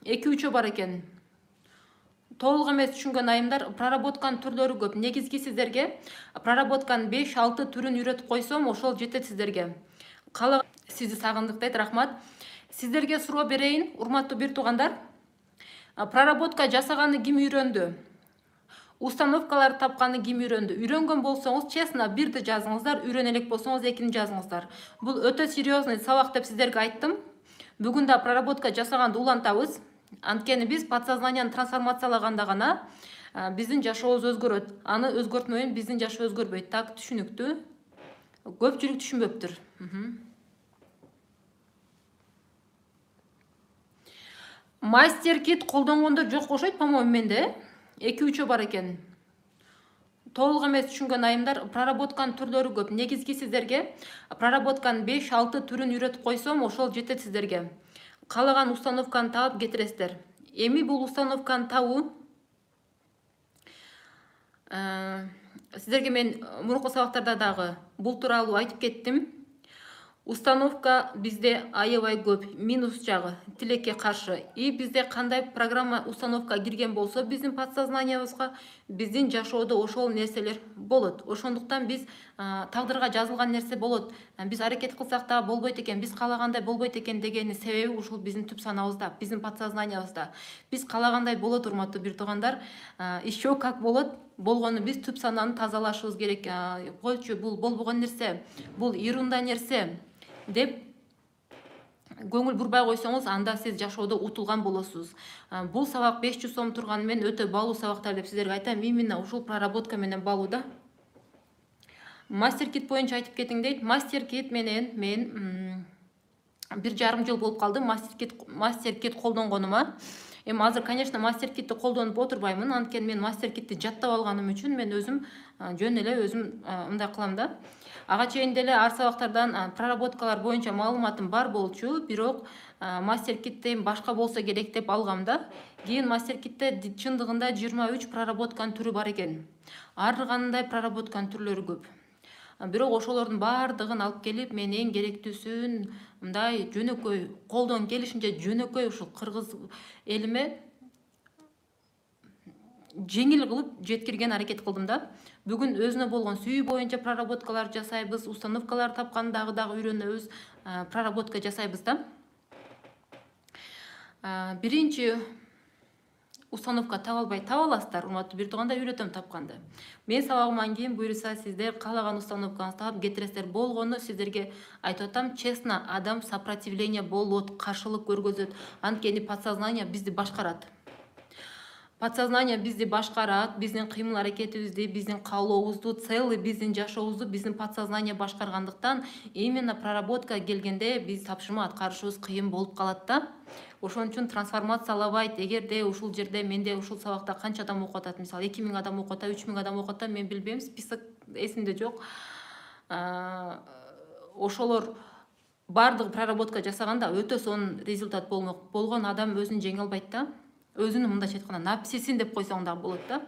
2-3 бар экен. Толук эмес түшүнгөн айымдар, проработканын түрлөрү көп. Негизги сиздерге проработканын 5-6 түрүн үйрөтүп койсом, ошол жетет сиздерге. Сизди сагындык дейт, рахмат. Сиздерге суроо берейин, урматтуу бир туугандар. Проработка жасаганы ким үйрөндү? Установкалар тапканы ким үйрөндү? Үйрөнгөн болсоңуз, честно, бирди жазыңыздар, үйрөнө элек болсоңуз экини жазыңыздар. Бул өтө серьезный сабак деп сиздерге айттым. Бүгүн да проработка жасаганды улантабыз. Анткени биз подсознанияны трансформациялаганда гана биздин жашообуз өзгөрөт. Аны өзгөртмөйүн биздин жашоо өзгөрбөйт. Так, түшүнүктүү. Көпчүлүк түшүнбөптүр. Мастер кит колдонгондор жок окшойт, по-моему, менде 2-3 бар экен. Толук эмес түшүнгөн айымдар, проработканын түрлөрү көп. Негизги сиздерге проработканын 5-6 түрүн үйрөтүп койсом, ошол жетет сиздерге. Каалаган установканы таап кетиресиздер. Эми бул установканы табуу сиздерге мен мурунку сабактарда дагы бул тууралуу айтып кеттим. Установка бизде аябай көп, минус жагы, тилекке каршы. И бизде кандай программа установка кирген болсо биздин подсознаниябызга, биздин жашоодо ошол нерселер болот. Ошондуктан биз тагдырга жазылган нерсе болот. Биз аракет кылсак да болбойт экен, биз каалагандай болбойт экен дегенин себеби ушул биздин түп санабызда, биздин подсознаниябызда. Биз каалагандай болот, урматтуу бир туугандар. Еще как болот? Болгону биз түп сананы тазалашыбыз керек. Койчу, бул болбогон нерсе, бул ерунда нерсе деп көңүл бурбай койсоңуз, анда сиз жашоодо утулган болосуз. Бул сабак 500 сом турганы менен өтө баалуу сабактар деп сиздерге айтам. Именно ушул проработка менен баалуу да. Мастер кит боюнча айтып кетиң дейт. Мастер кит менен мен 1,5 жыл болуп калды мастер кит колдонгонума. Эми азыр, конечно, мастер китти колдонуп отурбаймын. Анткени мен мастер китти жаттап алганым үчүн мен өзүм жөн эле өзүм мындай кылам да. Ага чейин деле ар сабактардан проработкалар боюнча маалыматым бар болчу, бирок мастер киттен башка болсо керек деп алгам да. Кийин мастер китте чындыгында 23 проработканын түрү бар экен. Ар кандай проработканын түрлөрү көп. Бирок ошолордун баардыгын алып келип, мен эң керектүүсүн мындай жөнөкөй, колдон келишинче жөнөкөй ушул кыргыз элиме жеңил кылып жеткирген аракет кылдым да. Бүгүн өзүнө болгон сүйүү боюнча проработкалар жасайбыз, установкалар тапкан дагы үйрөнөбүз, проработка жасайбыз да. Биринчи установка таба албай таба аласыздар, урматтуу бир тууганда, үйрөтөм тапканды. Мен сабагыман кийин буюрса сиздер каалаган установкаңызды таап кетиресиздер. Болгону сиздерге айтып атам, честно, адам сопротивление болот, каршылык көргөзөт. Анткени подсознание бизди башкарат. Подсознание бизди башкарат, биздин кыймыл аракетибизди, биздин каалообузду, целый биздин жашообузду биздин подсознание башкаргандыктан, именно проработка келгенде биз тапшырма аткарышыбыз кыйын болуп калат да. Ошон үчүн трансформациялабайт. Эгерде ушул жерде менде ушул сабакта канча адам окуп атат, мисалы 2000 адам окуп атат, 3000 адам окуп атат, мен билбейм, список эсимде жок. Ошолор бардыгы проработка жасаганда өтө сонун результат болмок. Болгон адам өзүн жеңе албайт да. Өзүнүн мындайча айтканда напсисин деп койсоң да болот да.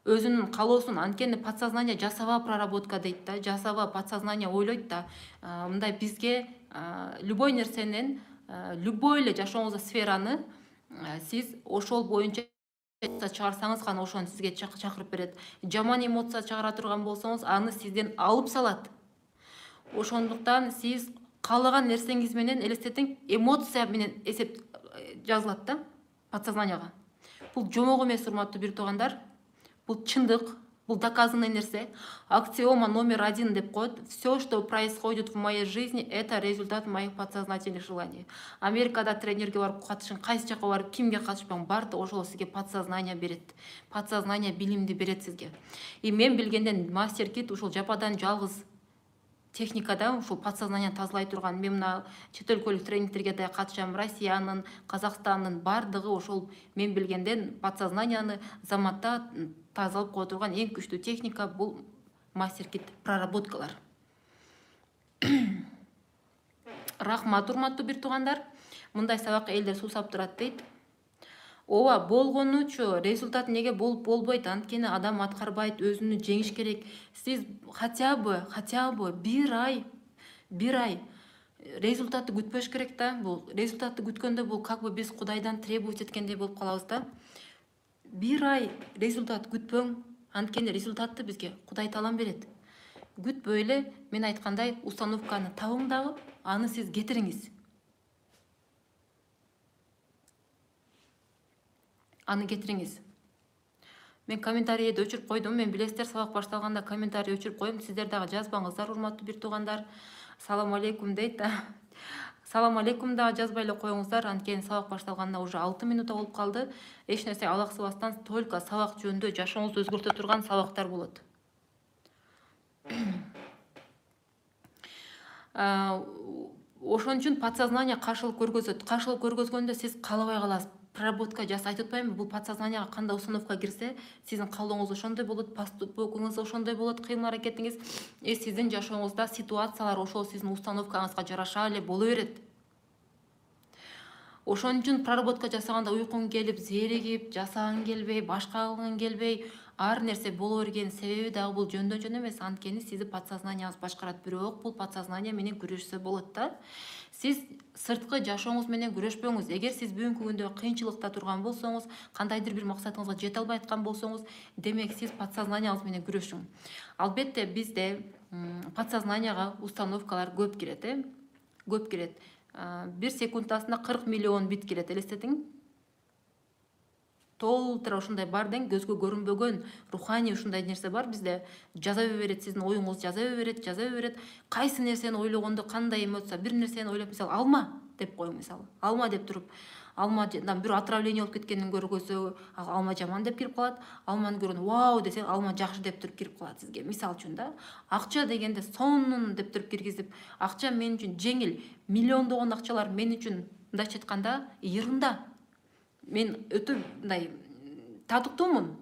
Өзүнүн каалоосун, анткени подсознание жасаба проработка дейт да, жасаба, подсознание ойлойт да. Мындай бизге любой нерсенен, любой эле жашооңузда сфераны сиз ошол боюнча чыгарсаңыз гана ошону сизге чакырып берет. Жаман эмоция чыгара турган болсоңуз, аны сизден алып салат. Ошондуктан сиз каалаган нерсеңиз менен элестетиң, эмоция менен эсеп жазылат да подсознанияга. Бул жомок эмес, урматтуу бир туугандар. Бул чындык, бул доказанный нерсе. Аксиома номер 1 деп коет. Все, что происходит в моей жизни, это результат моих подсознательных желаний. Америкада тренерге барып катышың, кайсы жака барып, кимге катышпаң, барды ошол сизге подсознание берет. Подсознание билимди берет сизге. И мен билгенден мастер кит ушул жападан жалгыз техникада ушул подсознание тазалай турган. Мен мына чет өлкөлүк тренингтерге да катышам, Россиянын, Казакстандын бардыгы ошол мен билгенден подсознанияны заматта тазалап кое турган эң күчтүү техника бул мастер кит проработкалар. Рахмат, урматтуу бир туугандар. Мындай сабак элдер суусап турат дейт. Ооба, болгонучу результат неге болбойт? Анткени адам аткарбайт, өзүнү жеңиш керек. Сиз хотя бы 1 ай результатты күтпөш керек да. Бул результатты күткөндө бул как бы биз Кудайдан требовать эткендей болуп калабыз да. Бир ай результат күтпөң, анткени результатты бизге Кудай таалам берет. Күтпөй эле мен айткандай установканы табың дагы, аны сиз кетириңиз. Аны кетириңиз. Мен комментарийди өчүрүп койдум. Мен билесиздер, сабак башталганда комментарий өчүрүп коем. Сиздер дагы жазбаңыздар, урматтуу бир туугандар. Салам алейкум дейт да. Салам алейкум дагы жазбай эле коюңуздар, анткени сабак башталганына уже 6 минута болуп калды. Эч нерсе алаксыбастан только сабак жөнүндө жашооңузду өзгөртө турган сабактар болот. Ошон үчүн подсознание каршылык көргөзөт. Каршылык көргөзгөндө сиз каалабай каласыз. Проработка айтып атпаймынбы, бул подсознанияга кандай установка кирсе, сиздин каалооңуз ошондой болот, поступокуңуз ошондой болот, кыймыл аракетиңиз, сиздин жашооңузда ситуациялар ошол сиздин установкаңызга жараша эле боло берет. Ошон үчүн проработка жасаганда уйкуң келип, зеригип, жасагың келбей, башка кылгың келбей, ар нерсе боло берген себеби дагы бул жөндөн жөн эмес, анткени сизди подсознанияңыз башкарат. Бирок бул подсознание менен күрөшсө болот да. Сиз сырткы жашооңуз менен күрөшпөңүз. Эгер сиз бүгүнкү күндө кыйынчылыкта турган болсоңуз, кандайдыр бир максатыңызга жете албай аткан болсоңуз, демек сиз подсознанияңыз менен күрөшүң. Албетте бизде подсознанияга установкалар көп кирет, көп кирет. Бир секундасында 40 миллион бит кирет, элестетиң. Толтура ушундай бар дең, көзгө көрүнбөгөн руханий ушундай нерсе бар бизде. Жаза берет, сиздин оюңуз жаза берет. Кайсы нерсени ойлогондо кандай эмоция, бир нерсени ойлоп, мисалы, алма деп коюң, мисалы. Алма деп туруп, алмадан бир отравление болуп кеткенин көргөзө, алма жаман деп кирип калат. Алманы көргөндө вау десең, алма жакшы деп туруп кирип калат сизге. Мисал үчүн да. Акча дегенде сонун деп туруп киргизип, акча мен үчүн жеңил, миллиондогон акчалар мен үчүн мындайча айтканда йырында. Мен өтө мындай татыктуумун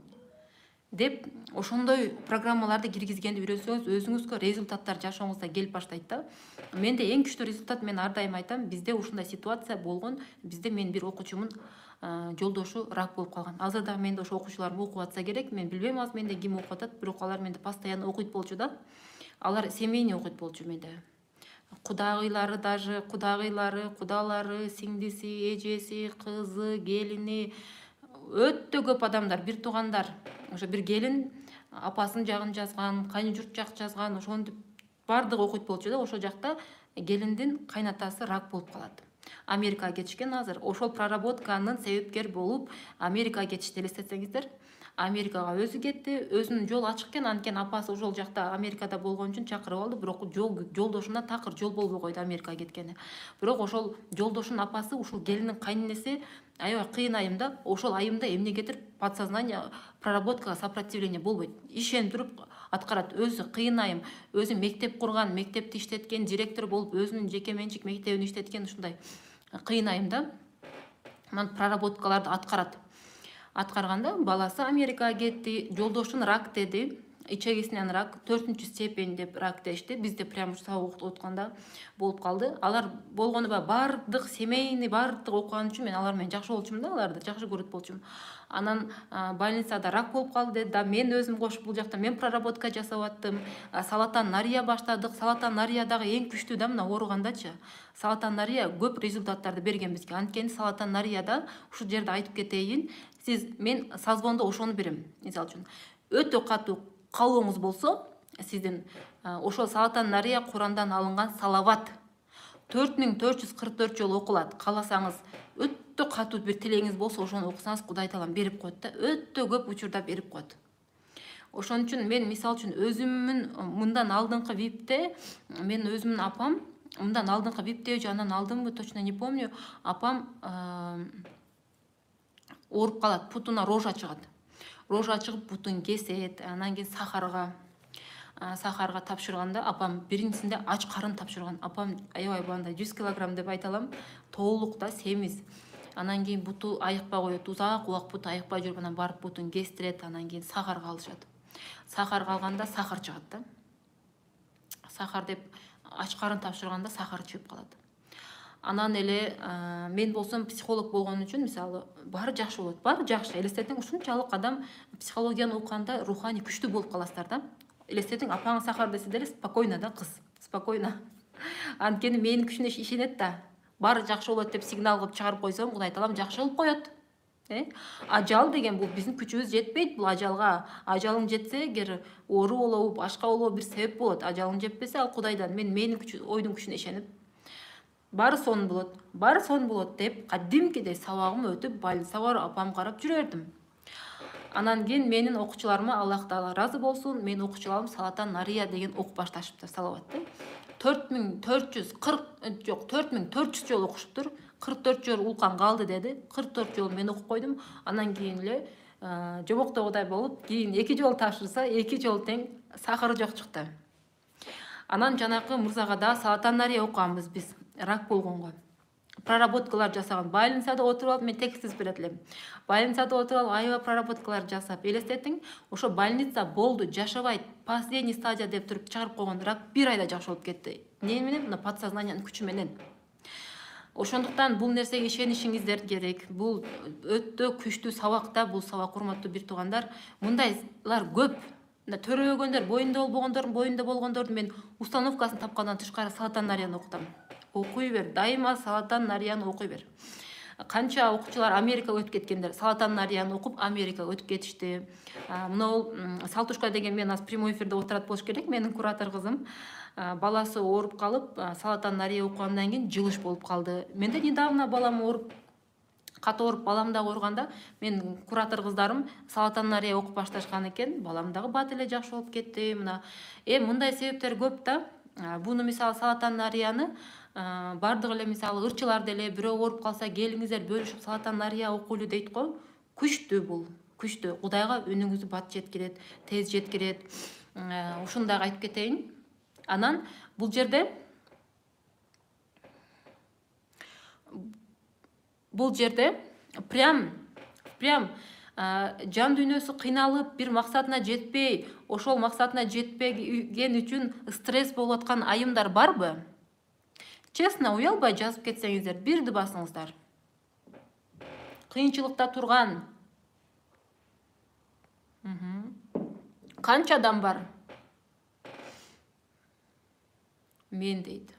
деп ошондой программаларды киргизгенди үйрөнсөңүз, өзүңүзгө результаттар жашооңузда келип баштайт да. Менде эң күчтүү результат, мен ар дайым айтам, бизде ушундай ситуация болгон. Бизде мен бир окуучумун жолдошу рак болуп калган. Азыр дагы менде ошо окуучуларым окуп атса керек. Мен билбейм азыр менде ким окуп атат, бирок алар менде постоянно окуйт болчу да. Алар семейный окуйт болчу менде. Кудагыйлары даже, кудалары, сиңдиси, эжеси, кызы, келини, өтө көп адамдар, бир туугандар. Ошо бир келин апасын жагын жазган, кайын журт жак жазган, ошондо бардыгы окуйт болчу да. Ошол жакта келиндин кайнатасы рак болуп калат. Америкага кетишкен азыр. Ошол проработканын себепкер болуп Америкага кетишти, элестетсеңиздер. Америкага өзү кетти, өзүнүн жол ачык экен, анткени апасы ошол жакта Америкада болгон үчүн чакырып алды, бирок жолдошуна такыр жол болбой койду Америкага кеткени. Бирок ошол жолдошунун апасы, ушул келиндин кайненеси аябай кыйын айымда, ошол айымда эмне кетирип, подсознание проработкага сопротивление болбойт. Ишенип туруп аткарат. Өзү кыйын айым, өзү мектеп курган, мектепти иштеткен, директор болуп, өзүнүн жеке менчик мектебин иштеткен ушундай кыйын айымда проработкаларды аткарат. Аткарганда баласы Америкага кетти, жолдошун рак деди, ичегисинен рак, 4-чү степень деп рак дешти. Бизде прям сабак окутканда болуп калды. Алар болгону бардык семейный, бардык окуган үчүн мен алар менен жакшы болчумун да, аларды жакшы көрөт болчумун. Анан больницада рак болуп калды деди да, мен өзүм кошуп бул жакта мен проработка жасап аттым. Салатан нария баштадык. Салатан нария дагы эң күчтүү да мына ооругандачы. Салатан нария көп результаттарды берген бизге. Анткени салатан нарияда ушул жерде айтып кетейин, сиз мен созвондо ошону берем. Мисалы үчүн өтө катуу каалооңуз болсо, сиздин ошол салатан нария Курандан алынган салават 4444 жолу окулат. Кааласаңыз, өтө катуу бир тилегиңиз болсо, ошону окусаңыз Кудай таалам берип коет да. Өтө көп учурда берип коет. Ошон үчүн мен мисалы үчүн өзүмүн мындан алдыңкы випте, мен өзүмдүн апам мындан алдыңкы випте же андан алдыңбы, точно не помню, апам ооруп калат, путуна рожа чыгат. Рожа чыгып, бутун кесет, анан кийин сахарга тапшырганда, апам биринчисинде ач карын тапшырган. Апам аябай бандай 100 килограмм деп айталам, толук да, семиз. Анан кийин буту айыкпай коет, узак убак буту айыкпай жүрүп, анан барып бутун кестирет, анан кийин сахарга алышат. Сахарга алганда сахар чыгат да. Сахар деп ач карын тапшырганда сахар чыгып калат. Анан эле мен болсом психолог болгон үчүн, мисалы, баары жакшы болот. Баары жакшы. Элестетиң, ушунчалык адам психологияны окуганда руханий күчтүү болуп каласыздар да. Элестетиң, апаңыз сахар десе деле спокойно да, кыз. Спокойно. Анткени менин күчүнө ишенет да. Баары жакшы болот деп сигнал кылып чыгарып койсом, Кудай таалам жакшы кылып коет. Ажал деген бул биздин күчүбүз жетпейт бул ажалга. Ажалың жетсе, эгер оору болобу, башка болобу бир себеп болот. Ажалың жетпесе, ал Кудайдан. Мен менин ойдун күчүнө ишенип, баары сонун болот, баары сонун болот деп кадимкидей сабагым өтүп, больницага барып апам карап жүрөрдүм. Анан кийин менин окуучуларыма Аллах Таала ыраазы болсун, менин окуучуларым Салатан Нария деген окуп башташыптыр, салават. 4400 жолу окушуптур. 44 жолу улкан калды деди. 44 жолу мен окуп койдум. Анан кийин эле жомоктогудай болуп, кийин 2 жолу тапшырса, 2 жолу тең сахары жок чыкты. Анан жанакы мырзага да Салатан Нария окуганбыз биз, рак болгонго. Проработкалар жасаган. Больницада отуруп алып, мен текстиз берет элем. Больницада отуруп алып, аябай проработкалар жасап, элестетиң, ошо больница болду, жашабайт, последний стадия деп туруп чыгарып койгон рак 1 айда жакшы болуп кетти. Эмне менен? Мына подсознаниянын күчү менен. Ошондуктан бул нерсеге ишенишиңиздер керек. Бул өтө күчтүү сабак да, бул сабак, урматтуу бир туугандар. Мындайлар көп. Төрөгөндөр, боюнда болгондордун мен установкасын тапкандан тышкары Салатан Нарияны окутам. Окуй бер, дайыма Салатан Нарияны окуй бер. Канча окуучулар Америкага өтүп кеткендер, Салатан Нарияны окуп Америкага өтүп кетишти. Мына Салтушка деген мен аз прямой эфирде отурат болуш керек, менин куратор кызым. Баласы ооруп калып, Салатан Нария окугандан кийин жылыш болуп калды. Менде недавно балам ооруп, катуу ооруп, балам дагы ооруганда, мен куратор кыздарым Салатан Нария окуп башташкан экен. Балам дагы бат эле жакшы болуп кетти. Мына мындай себептер көп да. Буну мисалы Салатан Нарияны бардыгы эле мисалы ырчылар деле бирөө ооруп калса, келиңиздер бөлүшүп Салатан Нария окуйлу дейт го. Күчтүү бул, күчтүү. Кудайга үнүңүздү бат жеткирет, тез жеткирет. Ушуну дагы айтып кетейин. Анан бул жерде прям жан дүйнөсү кыйналып, бир максатына жетпей, ошол максатына жетпеген үчүн стресс болуп аткан айымдар барбы? Честно, уялбай жазып кетсеңиздер, бирди басыңыздар. Кыйынчылыкта турган канча адам бар? Мен дейт.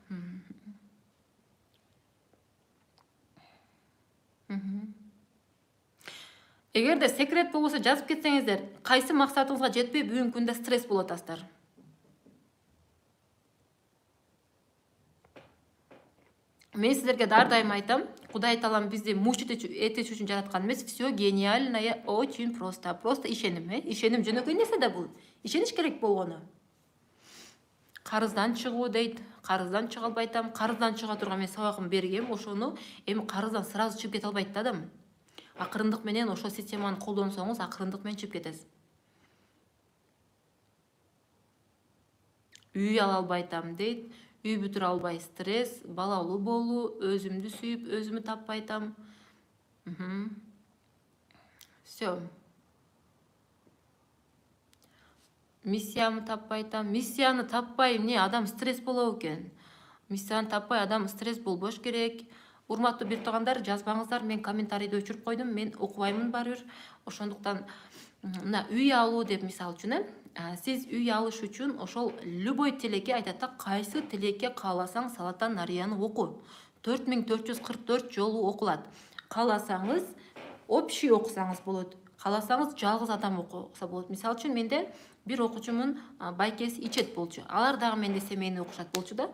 Эгерде секрет болбосо жазып кетсеңиздер, кайсы максатыңызга жетпей бүгүнкү күндө стресс болуп атасыздар? Мен сиздерге ар дайым айтам, Кудай таалам бизди мучить этиш үчүн жараткан эмес, все гениальное, очень просто. Просто ишеним, ишеним жөнөкөй нерсе да бул. Ишениш керек болгону. Карыздан чыгуу дейт, карыздан чыга албай атам, карыздан чыга турган мен сабагым бергем, ошону эми карыздан сразу чыгып кете албайт да адам. Акырындык менен ошол системаны колдонсоңуз, акырындык менен чыгып кетесиз. Үй ала албай атам дейт, үй бүтүрө албай стресс, балалуу болуу, өзүмдү сүйүп, өзүмү таппай атам. Все. Миссиямы таппай атам. Миссияны таппай эмне адам стресс болобу экен? Миссияны таппай адам стресс болбош керек. Урматтуу бир туугандар, жазбаңыздар, мен комментарийди өчүрүп койдум, мен окубаймын баары бир. Ошондуктан мына үй алуу деп мисалы үчүн, сиз үй алыш үчүн ошол любой тилекке айтат да, кайсы тилекке кааласаң Салатан Нарияны оку. 4444 жолу окулат. Кааласаңыз общий окусаңыз болот. Кааласаңыз жалгыз адам окуса болот. Мисалы үчүн менде бир окуучумун байкеси ичет болчу. Алар дагы менде семейный окушат болчу да.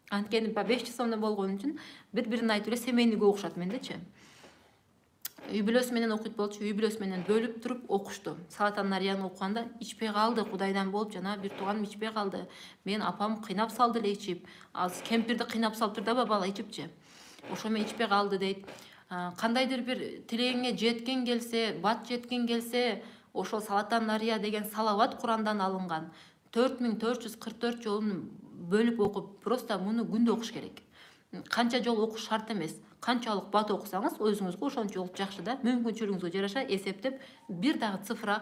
Анткени 5 часовда болгон үчүн бири-бирин айтып эле семейныйге окушат мендечи. Үй бүлөсү менен окуйт болчу, үй бүлөсү менен бөлүп туруп окушту. Салатан Нарияны окуганда ичпей калды, Кудайдан болуп, жана бир тууганым ичпей калды. Мен апам кыйнап салды эле ичип. Аз кемпирди кыйнап салыптыр да бала ичипчи. Ошо менен ичпей калды дейт. Кандайдыр бир тилегиңе жеткен келсе, бат жеткен келсе, ошол Салатан Нария деген салават Курандан алынган. 4444 жолун бөлүп окуп, просто муну күндө окуш керек. Канча жол окуш шарт эмес. Канчалык бат окусаңыз, өзүңүзгө ошончолук жакшы да. Мүмкүнчүлүгүңүзгө жараша эсептеп, бир дагы цифра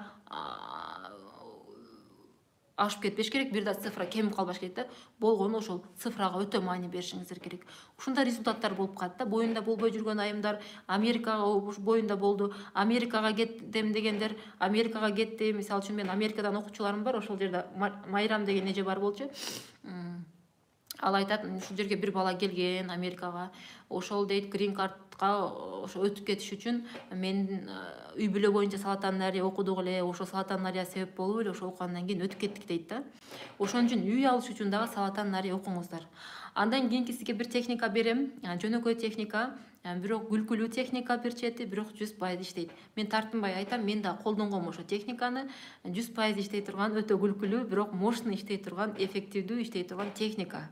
ашып кетпеш керек, бир дагы цифра кемип калбаш керек да. Болгону ошол цифрага өтө маани беришиңиздер керек. Ушундай результаттар болуп калат да. Боюнда болбой жүргөн айымдар Америкага боюнда болду. Америкага кеттим дегендер Америкага кетти. Мисалы үчүн мен Америкадан окуучуларым бар, ошол жерде Майрам деген эже бар болчу. Ал айтат, ушул жерге бир бала келген Америкага, ошол дейт грин картка ошо өтүп кетиш үчүн мен үй бүлө боюнча салаттан нария окудук эле, ошо салаттан нария себеп болуп эле ошо окугандан кийин өтүп кеттик дейт да. Ошон үчүн үй алыш үчүн дагы салаттан нария окуңуздар. Андан кийинки сизге бир техника берем, жөнөкөй техника, бирок күлкүлүү техника бир чети, бирок 100% иштейт. Мен тартынбай айтам, мен да колдонгом ошо техниканы. 100% иштей турган, өтө күлкүлүү, бирок мощный иштей турган, эффективдүү иштей турган техника.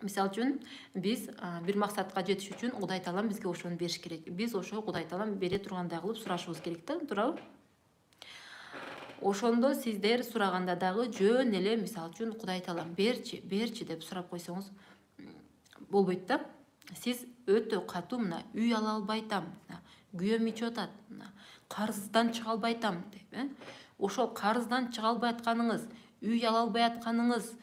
Мисалы үчүн биз бир максатка жетиш үчүн Кудай Таалам бизге ошону бериш керек. Биз ошо Кудай Таалам бере тургандай кылып сурашыбыз керек да, туурабы? Ошондо сиздер сураганда дагы жөн эле мисалы үчүн Кудай Таалам берчи, берчи деп сурап койсоңуз болбойт да. Сиз өтө катуу мына үй ала албайтам, күйөөм ичип атат, карыздан чыга албайтам деп, ошол карыздан чыга албай атканыңыз, үй ала албай атканыңыз,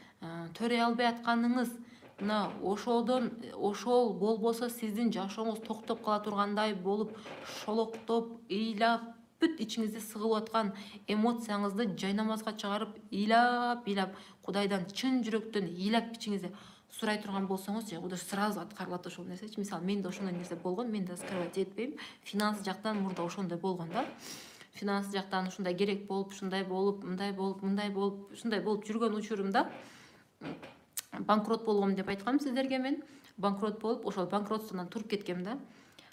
төрөй албай атканыңыз, мына ошол болбосо сиздин жашооңуз токтоп кала тургандай болуп, шолоктоп, ыйлап, бүт ичиңизде сыгылып аткан эмоцияңызды жайнамазга чыгарып, ыйлап, Кудайдан чын жүрөктөн ыйлап ичиңизде сурай турган болсоңуз, Кудай сразу аткарылат ошол нерсечи. Мисалы, менде ошондой нерсе болгон, мен да скрывать этпейм. Финансы жактан мурда ошондой болгон да. Финансы жактан ушундай керек болуп, ушундай болуп, мындай болуп, ушундай болуп жүргөн учурумда банкрот болгом деп айткам сиздерге мен. Банкрот болуп, ошол банкротстводон туруп кеткем да.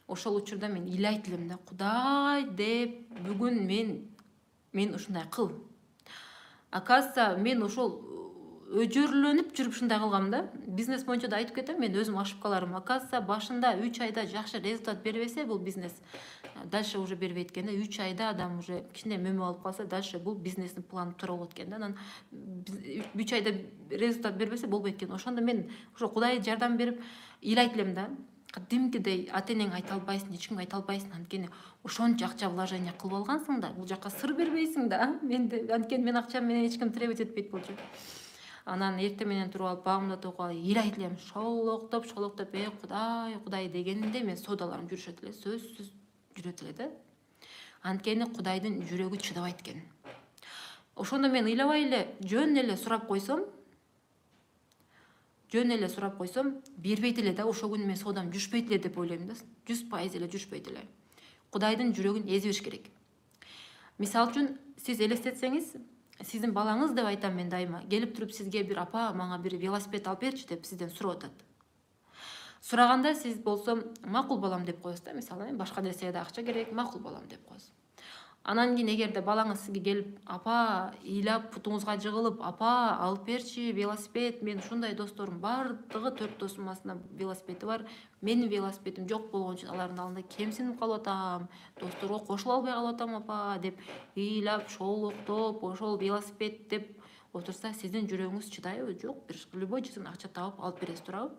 Ошол учурда мен ыйлайт элем да, Кудай деп, бүгүн мен ушундай кыл. Оказывается, мен ошол өжөрлөнүп жүрүп ушундай кылгам да. Бизнес боюнча да айтып кетем, мен өзүм ошибкаларым. Оказывается, башында 3 айда жакшы результат бербесе бул бизнес, дальше уже бербейт экен да. 3 айда адам уже кичине мөмө алып калса, дальше бул бизнестин планы туура болот экен да. Анан 3 айда результат бербесе болбойт экен. Ошондо мен ошо Кудай жардам берип ыйлайт элем да. Кадимкидей ата энеңе айта албайсың, эч кимге айта албайсың, анткени ошончо акча вложение кылып алгансың да, бул жакка сыр бербейсиң да. Анткени мен акчам менен эч ким требовать этпейт болчу. Анан эртең менен туруп алып, багымды окуп алып, ыйлайт элем, шолоктоп, Кудай дегенде мен соодаларым жүрүшөт эле, сөзсүз жүрөт эле да. Анткени Кудайдын жүрөгү чыдабайт экен. Ошондо мен ыйлабай эле, жөн эле сурап койсом, бербейт эле да, ошол күнү мен соодам жүрүшпөйт эле деп ойлойм да. 100% эле жүрүшпөйт эле. Кудайдын жүрөгүн эзибиш керек. Мисалы үчүн, сиз элестетсеңиз, сиздин балаңыз деп айтам мен дайыма, келип туруп сизге бир апа, мага бир велосипед алып берчи деп сизден сурап атат. Сураганда сиз болсо макул балам деп коесуз да, мисалы, башка нерсеге да акча керек, макул балам деп коесуз. Анан кийин эгерде балаңыз сизге келип, апа, ыйлап путуңузга жыгылып, апа, алып берчи велосипед, мен ушундай досторум бардыгы 4 досумун астында велосипеди бар, менин велосипедим жок болгон үчүн алардын алдында кемсинип калып атам, досторго кошула албай калып атам апа деп ыйлап, шоолоктоп, ошол велосипед деп отурса, сиздин жүрөгүңүз чыдайбы? Жок, бир любой жерден акча таап алып бересиз, туурабы?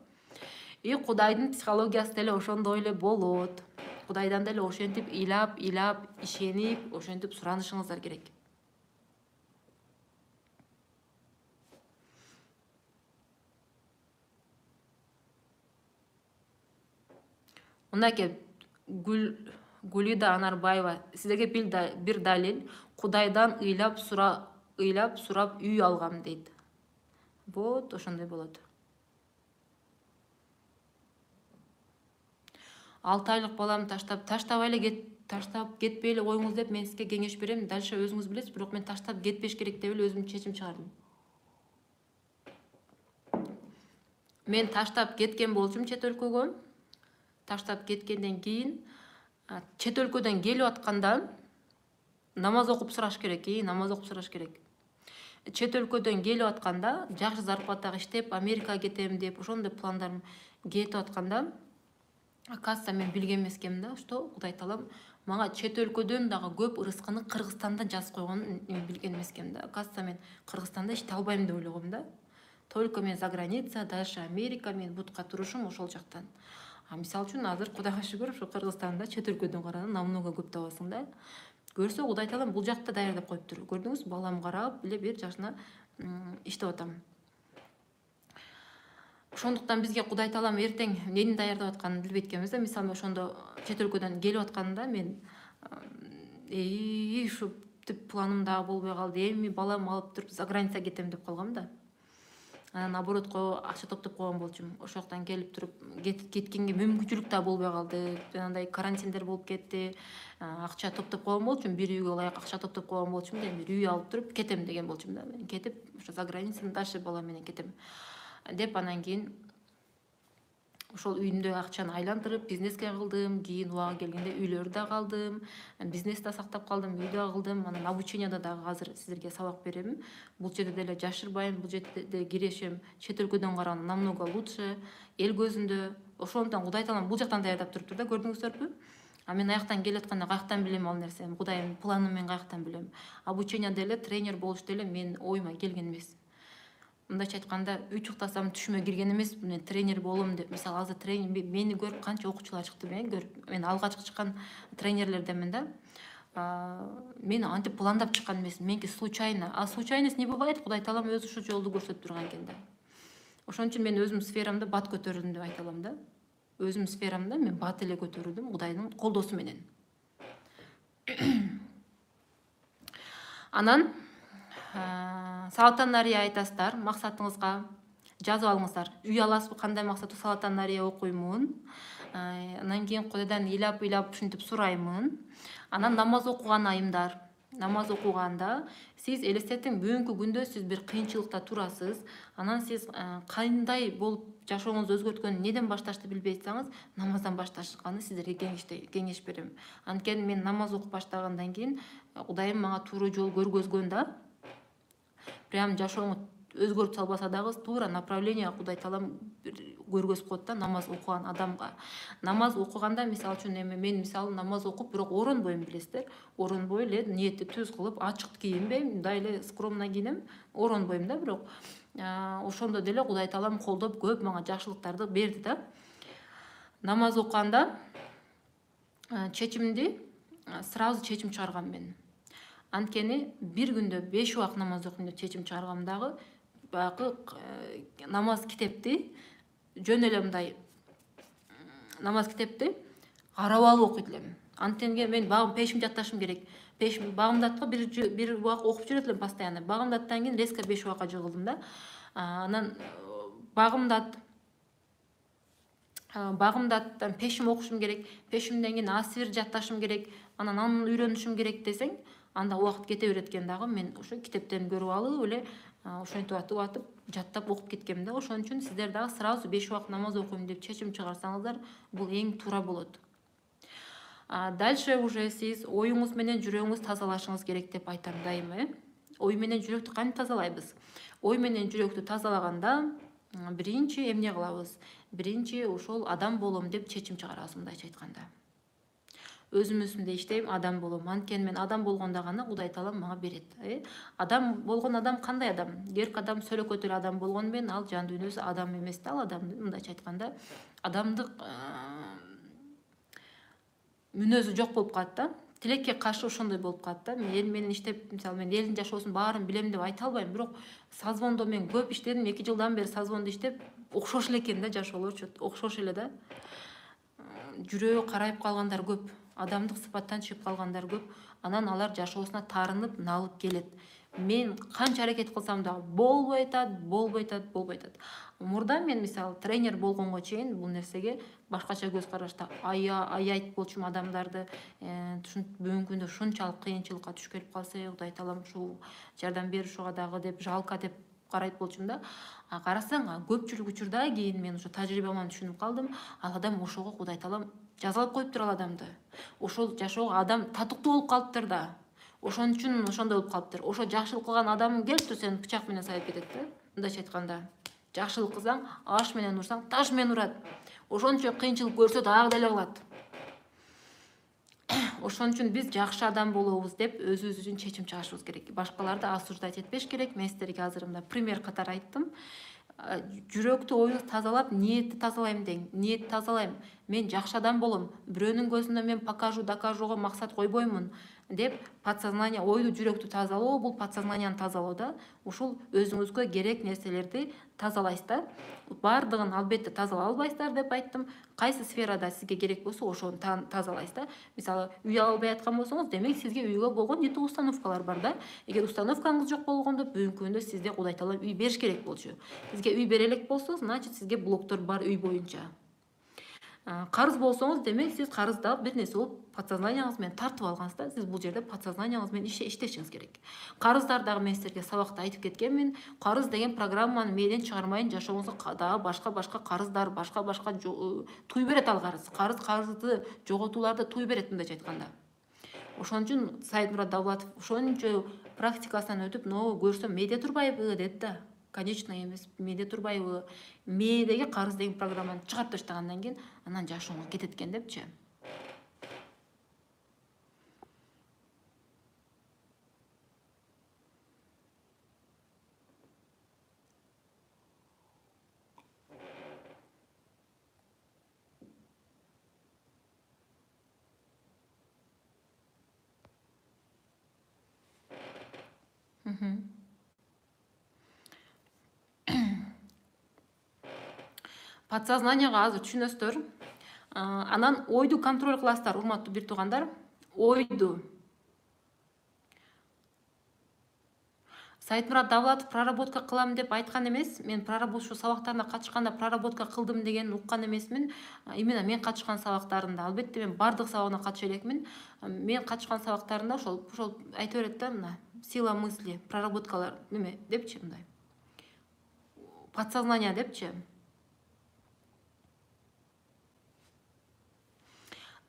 Кудайдын психологиясы деле ошондой эле болот. Кудайдан деле ошентип ыйлап, ишенип, ошентип суранышыңыздар керек. Мынакей Гулида Анарбаева, сиздерге бир далил, Кудайдан ыйлап сурап үй алгам дейт. Вот ошондой болот. 6 айлык баламды таштап кетпей эле коюңуз деп мен сизге кеңеш берем. Дальше өзүңүз билесиз, бирок мен таштап кетпеш керек деп эле өзүм чечим чыгардым. Мен таштап кеткен болчумун чет өлкөгө. Таштап кеткенден кийин чет өлкөдөн келип атканда намаз окуп сураш керек, Чет өлкөдөн келип атканда, жакшы зарплатага иштеп, Америкага кетем деп, ошондой пландарым кетип атканда, оказывается, мен билген эмескем да, что Кудай Таалам мага чет өлкөдөн дагы көп ырыскыны Кыргызстанда жазып койгонун мен билген эмескем да. Оказывается, мен Кыргызстанда иштей албайм деп ойлогом да. Только мен за граница, дальше Америка, мен бутка турушум ошол жактан. Мисалы үчүн азыр Кудайга шүгүр, ушу Кыргызстанда чет өлкөдөн караганда намного көп табасың да. Көрсө Кудай Таалам бул жакта даярдап коюптур. Көрдүңүз, балам карап эле бир жашына иштеп атам. Ошондуктан бизге Кудай Таалам эртең эмнени даярдап атканын билбейт экенбиз да. Мисалы, ошондо чет өлкөдөн келип атканда мен ушу планым дагы болбой калды. Эми балам алып туруп за граница кетем деп калгам да. анан оборотко акча топтоп койгон болчумун. Ошол жактан келип туруп кеткенге мүмкүнчүлүк да болбой калды. Жанагындай карантиндер болуп кетти. Акча топтоп койгон болчумун, бир үйгө ылайык акча топтоп койгон болчумун. Эми бир үй алып туруп кетем деген болчумун да. Мен кетип ошо за границаны дальше балам менен кетем деп, анан кийин ошол үйүмдөгү акчаны айландырып бизнеске кылдым. Кийин убагы келгенде үйлөрдү да калдым, бизнес да сактап калдым, үй да кылдым. Анан обученияда дагы азыр силерге сабак берем. Бул жерде деле жашырбайм, бул жерде кирешим чет өлкөдөн караганда намного лучше, эл көзүндө. Ошондон Кудай таалам бул жактан даярдап туруптур да, көрдүңүздөрбү? А мен аяктан келатканда каяктан билем ал нерсени? Кудайдын планын мен каяктан билем? Обучение деле, тренер болуш деле менин оюма келген эмес. Мындайча айтканда, үй чуктасам түшүмө кирген эмес, мен тренер болом деп. Мисалы азыр тренер мени көрүп канча окуучулар чыкты, мени көрүп. Мен алгачкы чыккан тренерлерденмин да. Мен антип пландап чыккан эмесмин. Меники случайно. А случайность не бывает, Кудай таалам өзү ушу жолду көрсөтүп турган экен да. Ошон үчүн мен өзүмдүн сферамда бат көтөрүлдүм деп айта алам да. Өзүмдүн сферамда мен бат эле көтөрүлдүм Кудайдын колдоосу менен. Анан Салатанария айтасыздар, максатыңызга жазып алыңыздар. Үй аласызбы, кандай максатта Салатанария окуймун. Анан кийин Кудайдан ыйлап ушинтип сураймын. Анан намаз окуган айымдар. Намаз окуганда сиз элестетиң, бүгүнкү күндө сиз бир кыйынчылыкта турасыз. Анан сиз кандай болуп жашооңузду өзгөрткөнүн неден башташты билбей атсаңыз, намаздан башташканы сиздерге кеңеш берем. Анткени мен намаз окуп баштагандан кийин Кудайым мага туура жол көргөзгөн да. Прям жашооңу өзгөртүп салбаса дагы туура направление Кудай таалам көргөзүп коет да намаз окуган адамга. Намаз окуганда мисалы үчүн эми мен мисалы намаз окуп, бирок оронбойм, билесиздер. Оронбой эле ниетти түз кылып, ачык кийинбейм, мындай эле скромно кийинем, оронбойм да, бирок ошондо деле Кудай таалам колдоп көп мага жакшылыктарды берди да. Намаз окуганда чечимди сразу чечим чыгаргам мен. Анткени бир күндө 5 убак намаз окуйм деп чечим чыгаргам дагы, баягы намаз китепти жөн эле мындай намаз китепти карап алып окуйт элем. Антенге мен пешим жатташым керек. Пешим багымдатка бир убак окуп жүрөт элем постоянно. Багымдаттан кийин резко 5 убакка жыгылдым да. Анан багымдаттан пешим окушум керек. Пешимден кийин асвир жатташым керек. Анан аны үйрөнүшүм керек десең, анда убакыт кете берет экен дагы. Мен ошо китептен көрүп алып эле ошентип атып жаттап окуп кеткем да. Ошон үчүн сиздер дагы сразу 5 убак намаз окуйм деп чечим чыгарсаңыздар, бул эң туура болот. Дальше уже сиз оюңуз менен жүрөгүңүз тазалашыңыз керек деп айтам дайыма. Ой менен жүрөктү кантип тазалайбыз? Ой менен жүрөктү тазалаганда биринчи эмне кылабыз? Биринчи ошол адам болом деп чечим чыгарабыз, мындайча айтканда. Өзүмүздө иштейм, адам болом. Анткени мен адам болгондо гана Кудай таалам мага берет. Адам болгон адам кандай адам? Эрк адам, сөлөкөт эле адам болгону менен ал жан дүйнөсү адам эмес да, ал адам мындайча айтканда адамдык мүнөзү жок болуп калат да. Тилекке каршы ошондой болуп калат да. Мен эл менен иштеп, мисалы мен элдин жашоосун баарын билем деп айта албайм, бирок созвондо мен көп иштедим, 2 жылдан бери созвондо иштеп, окшош эле экен да жашоолор, окшош эле да. Жүрөгү карайып калгандар көп, адамдык сыпаттан чыгып калгандар көп. Анан алар жашоосуна тарынып, налып келет. Мен канча аракет кылсам дагы болбой атат. Мурда мен мисалы тренер болгонго чейин бул нерсеге башкача көз карашта аябайт болчумун адамдарды. Бүгүнкү күндө ушунчалык кыйынчылыкка түшүп келип калса, Кудай таалам ушул жардам берушуга дагы деп жалко деп карайт болчумун да. Карасаң, көпчүлүк учурда кийин мен ошо тажрыйбаман түшүнүп калдым. Ал адам ошого Кудай таалам жазалап коюптур ал адамды. Ошол жашоого адам татыктуу болуп калыптыр да. Ошон үчүн ошондой болуп калыптыр. Ошо жакшылык кылган адам келиптир, сени бычак менен сайып кетет да. Мындайча айтканда, жакшылык кылсаң, аш менен урсаң, таш менен урат. Ошончо кыйынчылык көрсө дагы деле кылат. Ошон үчүн биз жакшы адам болобуз деп өзүбүз үчүн чечим чыгарышыбыз керек. Башкаларды осуждать этпеш керек. Мен сиздерге азыр мына пример катары айттым. Жүрөктү, оюңду тазалап, ниетти тазалайм дең. Ниет тазалайм. Мен жакшы адам болом. Бирөөнүн көзүндө мен докажууга максат койбоймун. деп подсознание, ойду жүрөктү тазалоо бул подсознанияны тазалоо да. Ушул өзүңүзгө керек нерселерди тазалайсыз да. Бардыгын албетте тазалай албайсыздар деп айттым. Кайсы сферада сизге керек болсо ошону тазалайсыз да. Мисалы, үй албай аткан болсоңуз, демек сизге үйгө болгон жетүү установкалар бар да. Эгер установкаңыз жок болгондо бүгүнкү күндө сизде Кудай таала үй бериш керек болчу. Сизге үй бере элек болсо, значит сизге блоктор бар үй боюнча. Карыз болсоңуз, демек сиз карызды бир нерсе болуп подсознанияңыз менен тартып алгансыз да. Сиз бул жерде подсознанияңыз менен иштешиңиз керек. Карыздар дагы мен силерге сабакта айтып кеткенмин. Карыз деген программаны мээден чыгармайын, жашооңузда дагы башка карыздар, башка туй берет ал карыз. Карызды жоготууларды туй берет, мындайча айтканда. Ошон үчүн Саидмурат Давлатов ошончо практикасынан өтүп, көрсөм мээде турбайбы деп да. Конечно эмес, мээде турбайбы. Мээдеги карыз деген программаны чыгарып таштагандан кийин анан жашооңуз кетет экен депчи. Подсознанияга азыр түшүнөсүздөр. Анан ойду контроль кыласыздар, урматтуу бир туугандар. Ойду. Саидмурат Давлатов проработка кылам деп айткан эмес. Мен проработка сабактарына катышканда проработка кылдым деген уккан эмесмин. Именно мен катышкан сабактарында, албетте мен бардык сабагына катыша элекмин. Мен катышкан сабактарында ошол айта берет да, мына сила мысли, проработкалар неме депчи, мындай. Подсознание депчи.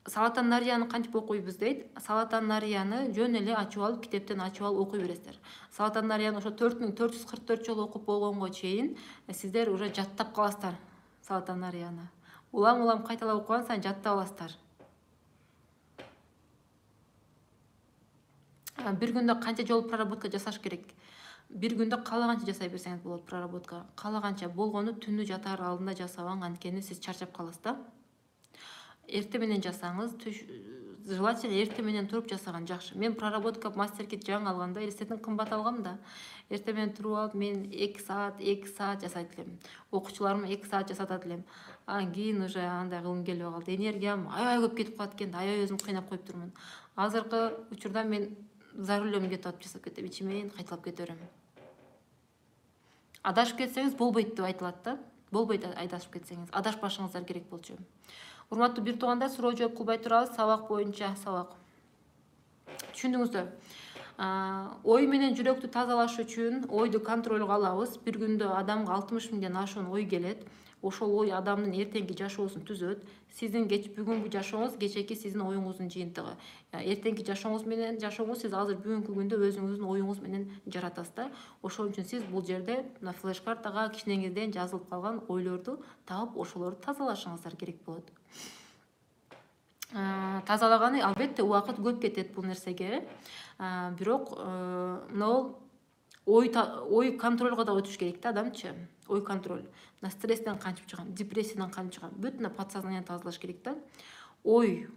Салатан Нарияны кантип окуйбуз дейт. Салатан Нарияны жөн эле ачып алып, китептен ачып алып окуй бересиздер. Салатан Нарияны ошо 4444 жолу окуп болгонго чейин сиздер уже жаттап каласыздар Салатан Нарияны. Улам кайталап окуган сайын жаттап аласыздар. Бир күндө канча жолу проработка жасаш керек? Бир күндө каалаганча жасай берсеңиз болот проработка. Каалаганча болгону түнү жатаар алдында жасабаң, анткени сиз чарчап каласыз да. Эрте менен жасаңыз, желательно эрте менен туруп жасаган жакшы. Мен проработка мастер-кит жаңы алганда элестетин кымбат алгам да. Эрте менен туруп алып, мен 2 саат жасайт элем. Окуучуларым 2 саат жасатат элем. Анан кийин уже андай кылгым келбей калды. Энергиям аябай көп кетип калат экен, аябай өзүм кыйнап коюп турмун. Азыркы учурда мен за рулем кетип атып жасап кетем, ичимен кайталап кете берем. Адашып кетсеңиз болбойт деп айтылат да. Болбойт адашып кетсеңиз. Адашпашыңыздар керек болчу. Урматтуу бир туугандар, суроо жооп кылбай турабыз, сабак боюнча сабак. Түшүндүңүздөр? Ой менен жүрөктү тазалаш үчүн ойду контролго алабыз. Бир күндө адамга 60 миңден ашуун ой келет. Ошол ой адамдын эртеңки жашоосун түзөт. Сиздин бүгүнкү жашооңуз кечээки сиздин оюңуздун жыйынтыгы. Эртеңки жашооңуз менен сиз азыр бүгүнкү күндө өзүңүздүн оюңуз менен жаратасыз да. Ошон үчүн сиз бул жерде мына флеш картага кичинеңизден жазылып калган ойлорду таап, ошолорду тазалашыңыздар керек болот. Тазалаганы албетте убакыт көп кетет бул нерсеге. Бирок мына ой контролго да өтүш керек да адамчы. Ой контроль. На стресстен кантип чыгам, депрессиядан кантип чыгам, бүтүн подсознание тазалаш керек да. Ой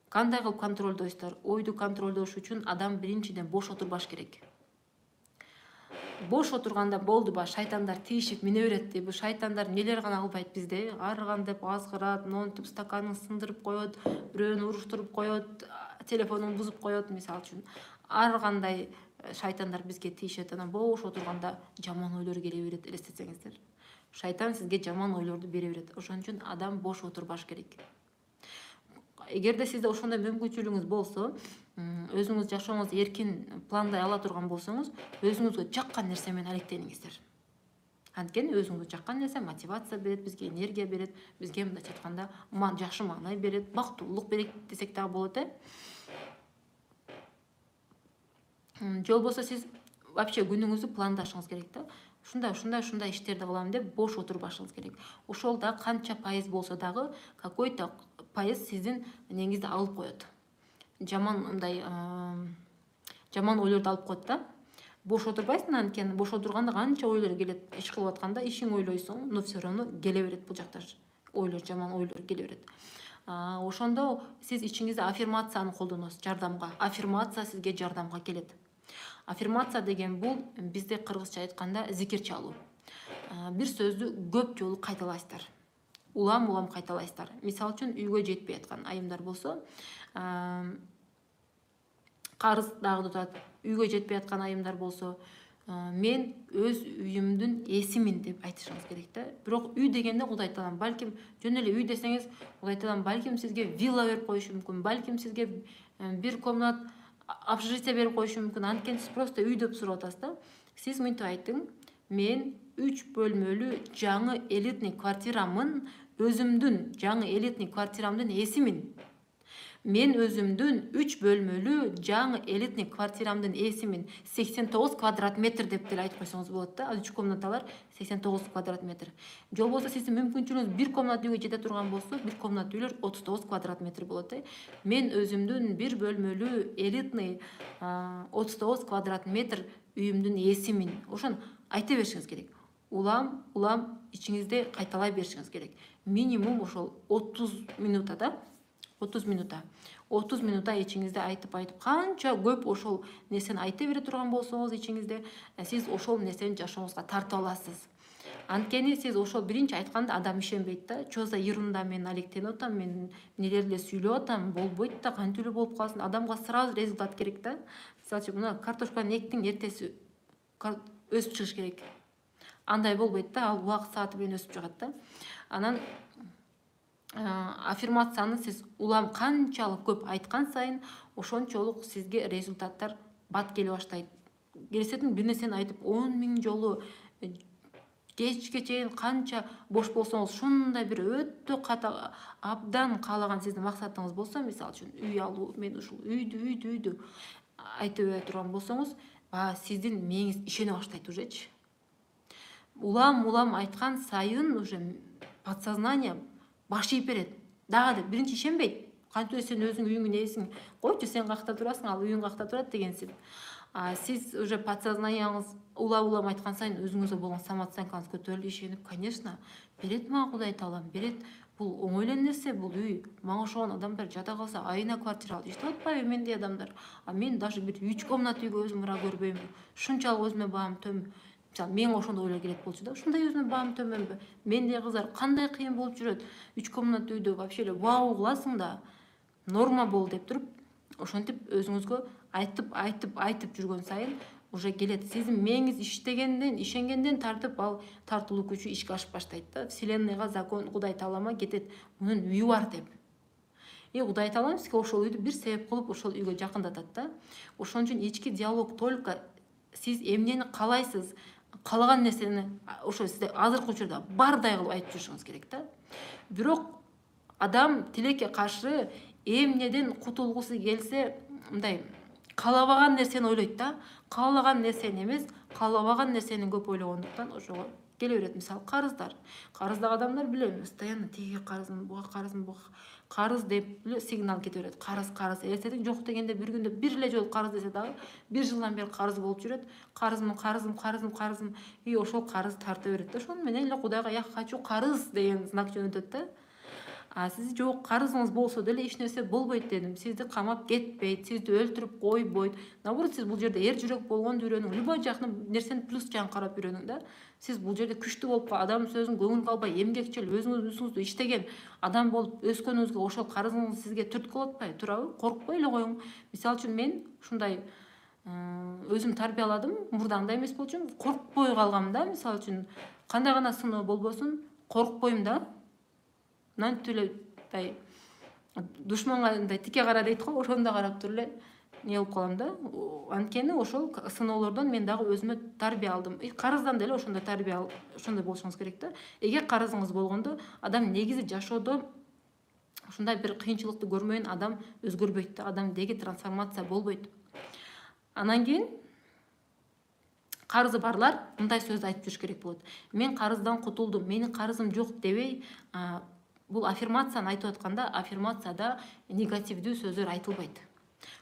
кандай кылып контролдойсуздар? Ойду контролдош үчүн адам биринчиден бош отурбаш керек. Бош отурганда болду ба, шайтандар тийишип мине берет дейт. Бул шайтандар нелер гана кылбайт бизде. Арыган деп азгырат, монтип стаканын сындырып коет, бирөөнү уруштуруп коет, телефонун бузуп коет, мисалы үчүн. Ар кандай шайтандар бизге тийишет. Анан бош отурганда жаман ойлор келе берет, элестетсеңиздер. Шайтан сизге жаман ойлорду бере берет. Ошон үчүн адам бош отурбаш керек. Эгерде сизде ошондой мүмкүнчүлүгүңүз болсо, өзүңүз жашооңузду эркин пландай ала турган болсоңуз, өзүңүзгө жаккан нерсе менен алектениңиздер. Анткени өзүңүзгө жаккан нерсе мотивация берет, бизге энергия берет, бизге мындайча айтканда жакшы маанай берет, бактылуулук берет десек дагы болот. Же болбосо сиз вообще күнүңүздү пландашыңыз керек да. Ушундай иштерди кылам деп бош отурбашыңыз керек. Ошол да канча пайыз болсо дагы какой-то пайыз сиздин неңизди алып коет. Жаман ойлорду алып коет да. Бош отурбайсың, анткени бош отурганда канча ойлор келет. Иш кылып атканда ишиң ойлойсуң, но все равно келе берет бул жакта. Ойлор, жаман ойлор келе берет. Ошондо сиз ичиңизде аффирмацияны колдоносуз жардамга. Аффирмация сизге жардамга келет. Аффирмация деген бул бизде кыргызча айтканда зикир чалуу. Бир сөздү көп жолу кайталайсыздар. Улам кайталайсыздар. Мисалы үчүн үйгө жетпей аткан айымдар болсо, карыз дагы турат. Үйгө жетпей аткан айымдар болсо, мен өз үйүмдүн эсимин деп айтышыңыз керек да. Бирок үй дегенде Кудай Таалам балким жөн эле үй десеңиз, Кудай Таалам балким сизге вилла берип коюшу мүмкүн, балким сизге бир комнат общежитие берип коюшу мүмкүн. Анткени сиз просто үй деп сурап атасыз да. Сиз мынтип айтың: мен 3 бөлмөлүү жаңы элитный квартирамын, өзүмдүн жаңы элитный квартирамдын эсимин. Мен өзүмдүн 3 бөлмөлүү жаңы элитный квартирамдын эсимин. 89 квадрат метр деп деле айтып койсоңуз болот да. 3 комнаталар 89 квадрат метр. Же болбосо сиздин мүмкүнчүлүгүңүз бир комнат үйгө жете турган болсо, бир комнат үйлөр 39 квадрат метр болот. Мен өзүмдүн бир бөлмөлүү элитный 39 квадрат метр үйүмдүн эсимин. Ошону айта беришиңиз керек. Улам ичиңизде кайталай беришиңиз керек. Минимум ошол 30 минута да. 30 минута ичиңизде айтып, канча көп ошол нерсени айта бере турган болсоңуз ичиңизде, сиз ошол нерсени жашооңузга тартып аласыз. Анткени сиз ошол биринчи айтканда адам ишенбейт да. Чё за ерунда, мен алектенип атам, мен нелерди сүйлөп атам, болбойт да, кантип эле болуп калсын. Адамга сразу результат керек да. Мисалы үчүн мына картошканы эктиң, эртеси өсүп чыгыш керек. Андай болбойт да, ал убакыт сааты менен өсүп чыгат да. Анан аффирмацияны сиз улам канчалык көп айткан сайын, ошончолук сизге результаттар бат келе баштайт. Келесетин бир нерсени айтып 10 000 жолу кечке чейин канча бош болсоңуз, ушундай бир өтө абдан каалаган сиздин максатыңыз болсо, мисалы үчүн үй алуу, мен ушул үйдү айтып бере турган болсоңуз, сиздин мээңиз ишене баштайт ужечи. Улам айткан сайын уже подсознание баш ийип берет. Дагы биринчи ишенбейт. Кантип сен өзүң үйүңдүн ээсиң, койчу сен какта турасың, ал үйүң какта турат дегенсип. Сиз уже подсознанияңыз улам айткан сайын өзүңүзгө болгон самооценкаңыз көтөрүлүп, ишенип, конечно, берет мага Кудай Таалам, берет. Бул оңой эле нерсе, бул үй. Мага ошогон адамдар жада калса, айына квартира алып иштеп атпайбы мендей адамдар. Мен даже бир 3 комнат үйгө өзүм ыра көрбөйм. Ушунчалык өзүмө баам төм. Мисалы, мен ошондой ойлор келет болчу да. Ушундай өзүмө баам төмөнбү? Мендей кыздар кандай кыйын болуп жүрөт? 3 комнат үйдө вообще эле вау кыласың да. Норма бол деп туруп, ошентип өзүңүзгө айтып жүргөн сайын уже келет. Сиздин мээңиз ишенгенден тартып, ал тартылуу күчү ишке ашып баштайт да. Вселенныйга закон, Кудай Таалама кетет. Мунун үйү бар деп. Кудай Таалам сизге ошол үйдү бир себеп кылып ошол үйгө жакындатат да. Ошон үчүн ички диалог только сиз эмнени каалайсыз, каалаган нерсени ошо сизде азыркы учурда бардай кылып айтып жүрүшүңүз керек да. Бирок адам тилекке каршы эмнеден кутулгусу келсе, мындай каалабаган нерсени ойлойт да. Каалаган нерсени эмес, каалабаган нерсени көп ойлогондуктан ошого келе берет. Мисалы, карыздагы адамдар билем, постоянно тиги карызым, буга карызым, карыз деп эле сигнал кете берет. Карыз. Эртең жок дегенде бир күндө бир эле жолу карыз десе дагы, бир жылдан бери карыз болуп жүрөт. Карызым. Ошол карыз тарта берет да. Ошону менен эле Кудайга я хочу карыз деген знак жөнөтөт да. Сиз жок карызыңыз болсо деле эч нерсе болбойт дедим. Сизди камап кетпейт, сизди өлтүрүп койбойт. Наоборот, сиз бул жерде эр жүрөк болгонду үйрөнүң, любой жактан нерсени плюс жагын карап үйрөнүң да. Сиз бул жерде күчтүү болуп, адам сөзүн көңүлгө албай, эмгекчил, өзүңүздү иштеген адам болуп өскөнүңүзгө ошол карызыңыз сизге түрткү болуп атпайбы? Туурабы? Коркпой эле коюң. Мисалы үчүн мен ушундай өзүм тарбияладым, мурда андай эмес болчумун, коркпой калгам да. Мисалы үчүн кандай гана сыноо болбосун, коркпойм да. Мынтип эле душманга мындай тике кара дейт го, ошондой карап туруп эле не болуп калам да. Анткени ошол сыноолордон мен дагы өзүмө тарбия алдым. Карыздан деле ошондой тарбия, ошондой болушуңуз керек да. Эгер карызыңыз болгондо, адам негизи жашоодо ушундай бир кыйынчылыкты көрмөйүн адам өзгөрбөйт да. Адамдеги трансформация болбойт. Анан кийин карызы барлар мындай сөздү айтып жүрүш керек болот. Мен карыздан кутулдум, менин карызым жок дебей, бул аффирмацияны айтып атканда, аффирмацияда негативдүү сөздөр айтылбайт.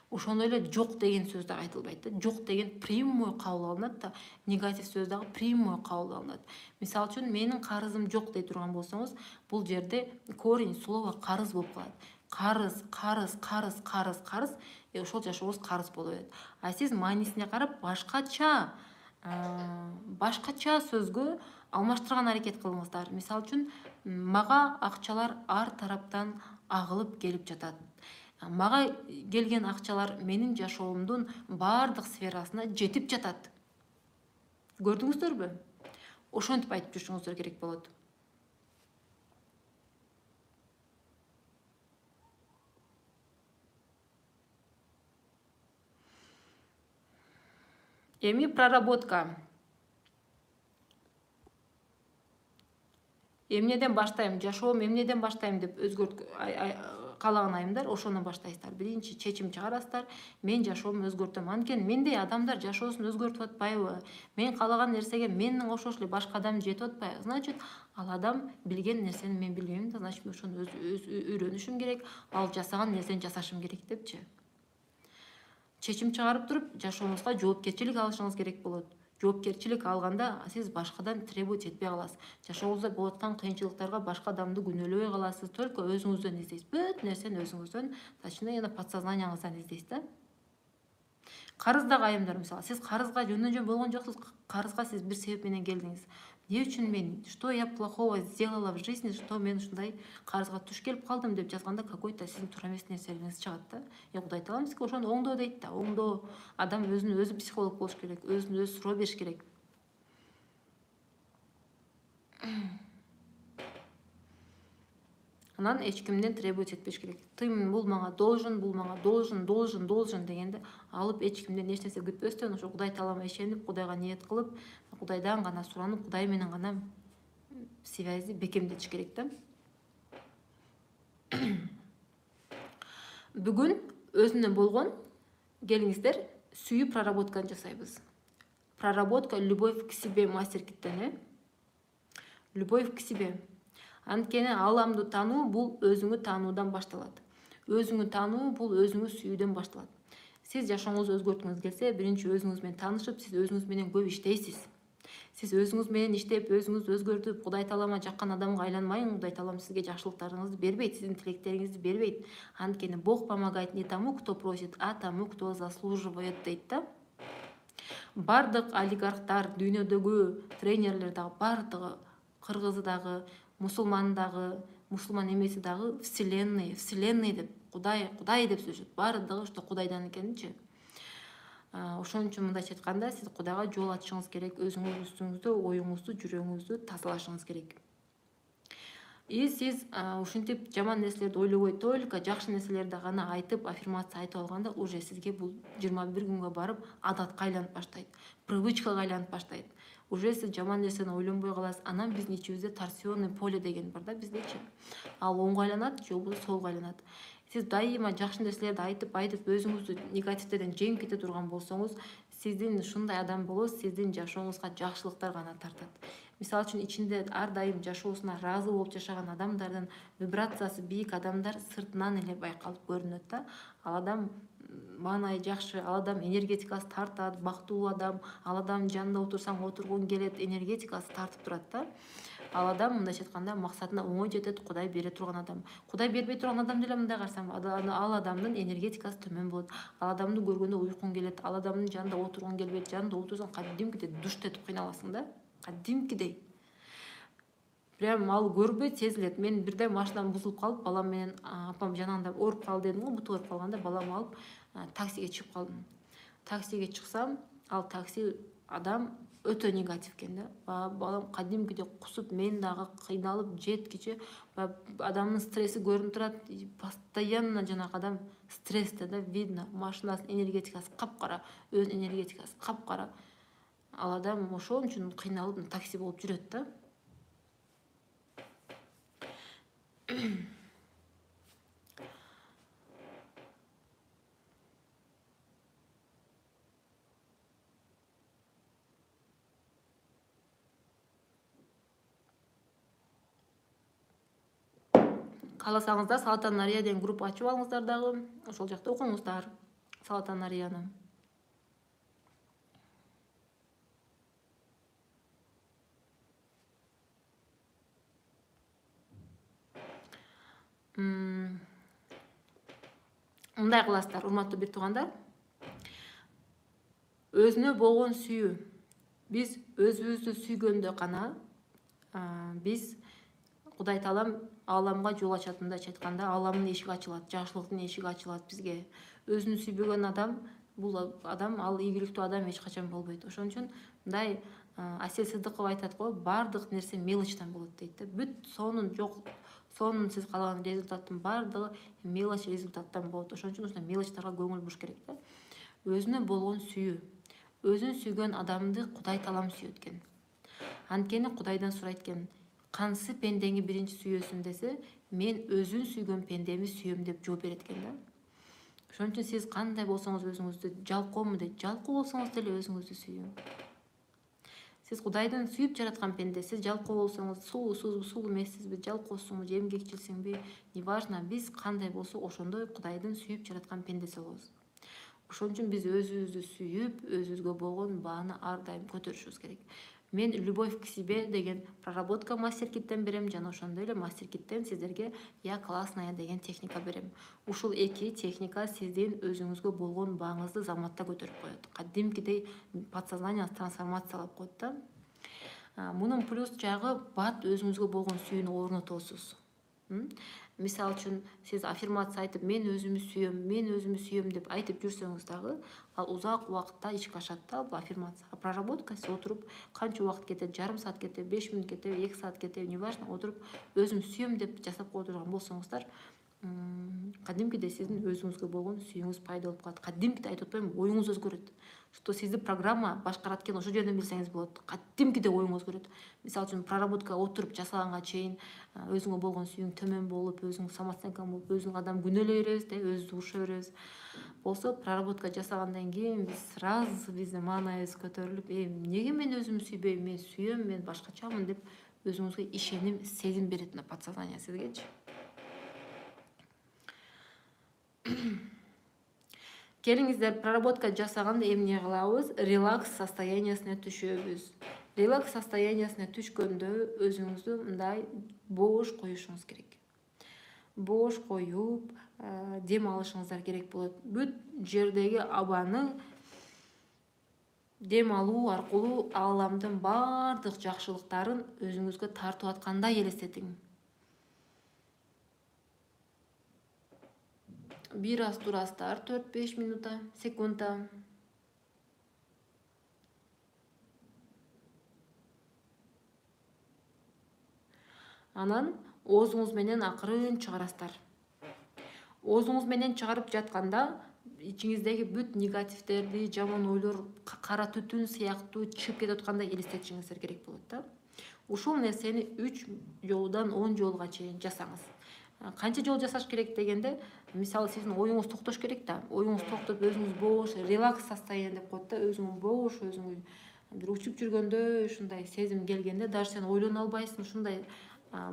Ошондой эле жок деген сөз да айтылбайт да. Жок деген прямой кабыл алынат да, негатив сөз дагы прямой кабыл алынат. Мисалы үчүн менин карызым жок дей турган болсоңуз, бул жерде корень слова карыз болуп калат. Карыз, карыз, карыз, карыз, карыз, ошол жашооңуз карыз боло берет. А сиз маанисине карап башкача сөзгө алмаштырган аракет кылыңыздар. Мисалы үчүн, мага акчалар ар тараптан агылып келип жатат. Мага келген акчалар менин жашоомдун баардык сферасына жетип жатат. Көрдүңүздөрбү? Ошентип айтып жүрүшүңүздөр керек болот. Эми проработка. Эмнеден баштайм, жашоом эмнеден баштайм деп каалаган айымдар ошондон баштайсыздар. Биринчи чечим чыгарасыздар. Мен жашоомду өзгөртөм. Анткени мендей адамдар жашоосун өзгөртүп атпайбы? Мен каалаган нерсеге менин окшош эле башка адам жетип атпайбы? Значит, ал адам билген нерсени мен билбейм да, значит, ошону үйрөнүшүм керек, ал жасаган нерсени жасашым керек депчи. Чечим чыгарып туруп, жашооңузга жоопкерчилик алышыңыз керек болот. Жоопкерчилик алганда сиз башкадан требовать этпей каласыз. Жашооңузда болуп аткан кыйынчылыктарга башка адамды күнөөлөбөй каласыз. Только өзүңүздөн издейсиз. Бүт нерсени өзүңүздөн, точнее, подсознанияңыздан издейсиз да. Карыздагы айымдар, мисалы, сиз карызга жөндөн-жөн болгон жоксуз. Карызга сиз бир себеп менен келдиңиз. Эмне үчүн мен, что я плохого сделала в жизни, что мен ушундай карызга туш келип калдым деп жазганда какой-то сиздин туура эмес нерселериңиз чыгат да. Кудай таалам сизге ошону оңдоо дейт да. Оңдоо, адам өзүнө өзү психолог болуш керек, өзүнө өзү суроо бериш керек. Анан эч кимден требовать этпеш керек. Ты бул мага должен, бул мага должен дегенде алып эч кимден эч нерсе күтпөстөн ошо Кудай таалама ишенип, Кудайга ниет кылып, Кудайдан гана суранып, Кудай менен гана связьди бекемдетиш керек да. Бүгүн өзүнө болгон келиңиздер сүйүү проработканы жасайбыз. Проработка любовь к себе мастер-киттен, любовь к себе. Анткени ааламды таануу бул өзүңү таануудан башталат. Өзүңү таануу бул өзүңү сүйүүдөн башталат. Сиз жашооңузду өзгөрткүңүз келсе, биринчи өзүңүз менен таанышып, сиз өзүңүз менен көп иштейсиз. Сиз өзүңүз менен иштеп, өзүңүздү өзгөртүп, Кудай таалама жаккан адамга айланмайын, Кудай таалам сизге жакшылыктарыңызды бербейт, сиздин тилектериңизди бербейт. Анткени Бог помогает не тому, кто просит, а тому, кто заслуживает дейт да. Бардык олигархтар, дүйнөдөгү тренерлер дагы бардыгы, кыргызы дагы, мусулман дагы, мусулман эмеси дагы вселенный деп, Кудай деп сөйлөшөт. Бардыгы что Кудайдан экенчи. Ошон үчүн мындайча айтканда, сиз Кудайга жол ачышыңыз керек, өзүңүздү, оюңузду, жүрөгүңүздү тазалашыңыз керек. И сиз ушинтип жаман нерселерди ойлобой, только жакшы нерселерди гана айтып, аффирмация айтып алганда, уже сизге бул 21 күнгө барып адатка айланып баштайт, привычкага айланып баштайт. Уже сиз жаман нерсени ойлонбой каласыз. Анан биздин ичибизде торсионный поле деген бар да биздечи. Ал оңго айланат, же болбосо солго айланат. Сиз дайыма жакшы нерселерди айтып, өзүңүздү негативтерден жеңип кете турган болсоңуз, сиздин ушундай адам болосуз, сиздин жашооңузга жакшылыктар гана тартат. Мисалы үчүн, ичинде ар дайым жашоосуна ыраазы болуп жашаган адамдардын вибрациясы бийик адамдар сыртынан эле байкалып көрүнөт да. Ал адам маанайы жакшы, ал адам энергетикасы тартат, бактылуу адам, ал адам жанында отурсаң отургуң келет, энергетикасы тартып турат да. Ал адам мындайча айтканда максатына оңой жетет, Кудай бере турган адам. Кудай бербей турган адам деле мындай карасам, ал адамдын энергетикасы төмөн болот. Ал адамды көргөндө уйкуң келет, ал адамдын жанында отургуң келбейт. Жанында отурсаң кадимкидей душ этип кыйналасың да. Кадимкидей. Прям ал көрбөйт, сезилет. Мен бирде машинам бузулуп калып, балам менен апам жанагында ооруп калды дедим го, буту ооруп калганда баламды алып таксиге чыгып калдым. Таксиге чыксам, ал такси адам өтө негатив экен да. Балам кадимкидей кусуп, мен дагы кыйналып, жеткиче адамдын стресси көрүнүп турат. Постоянно жанагы адам стрессте да, видно. Машинасынын энергетикасы капкара, өзүнүн энергетикасы капкара. Ал адам ошон үчүн кыйналып такси болуп жүрөт да. Кааласаңыздар, Салатан Нария деген группа ачып алыңыздар дагы, ошол жакта окуңуздар. Салатанарияны. Мындай кыласыздар, урматтуу бир туугандар. Өзүнө болгон сүйүү. Биз өзүбүздү сүйгөндө гана биз Кудай Таалам ааламга жол ачат, мындайча айтканда, ааламдын эшиги ачылат, жакшылыктын эшиги ачылат бизге. Өзүн сүйбөгөн адам, бул адам, ал ийгиликтүү адам эч качан болбойт. Ошон үчүн мындай Асель Сыдыкова айтат го, бардык нерсе мелочтан болот дейт да. Бүт сонун сиз каалаган результаттын бардыгы мелочь результаттан болот. Ошон үчүн ушундай мелочтарга көңүл буруш керек да. Өзүнө болгон сүйүү. Өзүн сүйгөн адамды Кудай Таалам сүйөт экен. Анткени Кудайдан сурайт экен, кансы пендеңи биринчи сүйөсүң десе, мен өзүн сүйгөн пендеми сүйөм деп жооп берет экен да. Ошон үчүн сиз кандай болсоңуз өзүңүздү, жалкоомун дейт, жалкоо болсоңуз деле өзүңүздү сүйүң. Сиз Кудайдын сүйүп жараткан пендеси, сиз жалкоо болсоңуз, сул эмессизби, жалкоосуңбу, эмгекчилсиңби, неважно, биз кандай болсо ошондой Кудайдын сүйүп жараткан пендеси болобуз. Ошон үчүн биз өзүбүздү сүйүп, өзүбүзгө болгон бааны ар дайым көтөрүшүбүз керек. Мен «Любовь к себе» деген проработка мастер-киттен берем, жана ошондой эле мастер-киттен сиздерге «Я классная» деген техника берем. Ушул эки техника сиздин өзүңүзгө болгон бааңызды заматта көтөрүп коет. Кадимкидей подсознание трансформациялап коет да. Мунун плюс жагы бат өзүңүзгө болгон сүйүүнү орнотосуз. Мисалы үчүн сиз аффирмация айтып, мен өзүмү сүйөм деп айтып жүрсөңүз дагы, ал узак убакытта ишке ашат да, бул аффирмация. Проработка сиз отуруп, канча убакыт кетет, жарым саат кетет, 5 мүнөт кетет, 2 саат кетет, неважно, отуруп өзүм сүйөм деп жасап кое турган болсоңуздар, кадимкидей сиздин өзүңүзгө болгон сүйүүңүз пайда болуп калат. Кадимкидей айтып атпаймынбы, оюңуз өзгөрөт. Что сизди программа башкарат экен, ошол жерден билсеңиз болот. Кадимкидей оюң өзгөрөт. Мисалы үчүн проработка отуруп жасаганга чейин өзүңө болгон сүйүүң төмөн болуп, өзүңүн самооценкаң болуп, өзүңүз адам күнөөлөй беребиз, өзүбүздү уруша беребиз. Болсо проработка жасагандан кийин биз сразу биздин маанайыбыз көтөрүлүп, эмнеге мен өзүмдү сүйбөйм, мен сүйөм, мен башкачамын деп өзүңүзгө ишеним, сезим берет на подсознание сизгечи. Келиңиздер, проработка жасаганда эмне кылабыз? Релакс состояниясына түшөбүз. Релакс состояниясына түшкөндө өзүңүздү мындай бош коюшуңуз керек. Бош коюп, дем алышыңыздар керек болот. Бүт жердеги абаны дем алуу аркылуу ааламдын бардык жакшылыктарын өзүңүзгө тартып аткандай элестетиң. Бир аз турасыздар, 4-5 минута, секунда. Анан оозуңуз менен акырын чыгарасыздар. Оозуңуз менен чыгарып жатканда ичиңиздеги бүт негативдерди, жаман ойлор, кара түтүн сыяктуу чыгып кетип аткандай элестетишиңиздер керек болот да. Ушул нерсени 3 жолудан 10 жолга чейин жасаңыз. Канча жол жасаш керек дегенде, мисалы сиздин оюңуз токтош керек да. Оюңуз токтоп, өзүңүз бош, релакс состояние деп коет да, өзүңүз бош, өзүңүз бир учуп жүргөндөй ушундай сезим келгенде, даже сен ойлоно албайсың, ушундай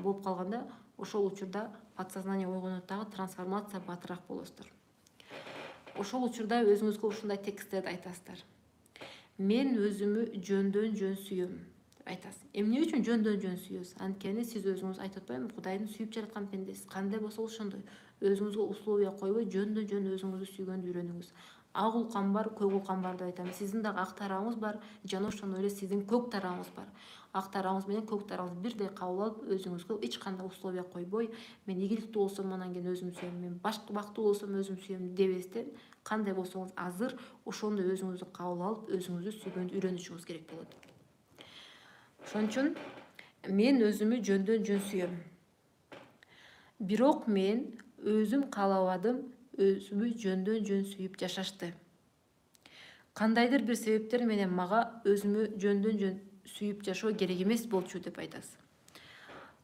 болуп калганда, ошол учурда подсознание ойгонот дагы, трансформация батыраак болосуздар. Ошол учурда өзүңүзгө ушундай тексттерди айтасыздар. Мен өзүмү жөндөн жөн сүйөм. Айтасыз. Эмне үчүн жөндөн жөн сүйөсүз? Анткени сиз өзүңүз айтып атпаймынбы, Кудайдын сүйүп жараткан пендеси. Кандай болсо ошондой. Өзүңүзгө условия койбой, жөндөн жөн өзүңүздү сүйгөндү үйрөнүңүз. Ак улкан бар, көк улкан бар деп айтам. Сиздин дагы ак тарабыңыз бар, жана ошондой эле сиздин көк тарабыңыз бар. Ак тарабыңыз менен көк тарабыңызды бирдей кабыл алып, өзүңүзгө эч кандай условия койбой, мен ийгиликтүү болсом анан кийин өзүмдү сүйөм, мен бактылуу болсом өзүмдү сүйөм дебестен, кандай болсоңуз азыр ошондой өзүңүздү кабыл алып, өзүңүздү сүйгөндү үйрөнүшүңүз керек болот. Ошон үчүн мен өзүмү жөндөн жөн сүйөм. Бирок мен өзүм каалабадым өзүмү жөндөн жөн сүйүп жашашты. Кандайдыр бир себептер менен мага өзүмү жөндөн жөн сүйүп жашоо керек эмес болчу деп айтасыз.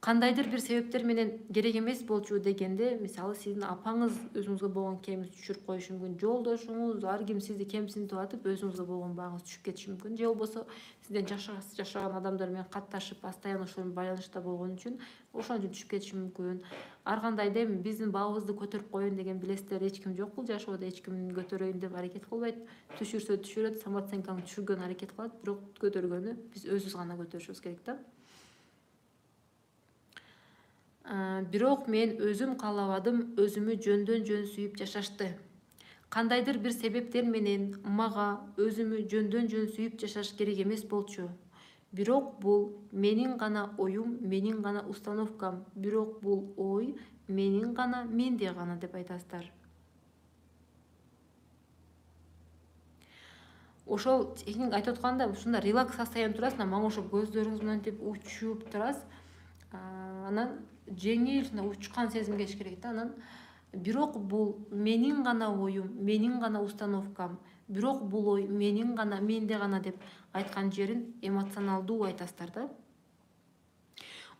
кандайдыр бир себептер менен керек эмес болчу дегенде, мисалы сиздин апаңыз өзүңүзгө болгон кемиңизди түшүрүп коюшу мүмкүн, жолдошуңуз, ар ким сизди кемсинтип атып, өзүңүзгө болгон багыңыз түшүп кетиши мүмкүн, же болбосо сизден жашаган адамдар менен катташып, постоянно ошол менен байланышта болгон үчүн ошон үчүн түшүп кетиши мүмкүн. Ар кандайда эми биздин бабыбызды көтөрүп коеюн деген билесиздер, эч ким жок бул жашоодо, эч ким көтөрөйүн деп аракет кылбайт. Түшүрсө түшүрөт, самооценкаңды түшүргөнү аракет кылат, бирок көтөргөнү биз өзүбүз гана көтөрүшүбүз керек да. Бирок мен өзүм каалабадым, өзүмү жөндөн жөн сүйүп жашашты. Кандайдыр бир себептер менен мага өзүмү жөндөн жөн сүйүп жашаш керек эмес болчу. Бирок бул менин гана оюм, менин гана установкам. Бирок бул ой менин гана, менде гана деп айтасыздар. Ошол техник айтып атканда ушундай релакс состояние турасыз, мага ошо көздөрүңүз мынтип учуп турасыз. Анан жеңил учкан сезим келиш керек да. Анан бирок бул менин гана оюм, менин гана установкам. Бирок бул ой менин гана, менде гана деп айткан жерин эмоционалдуу айтасыздар да.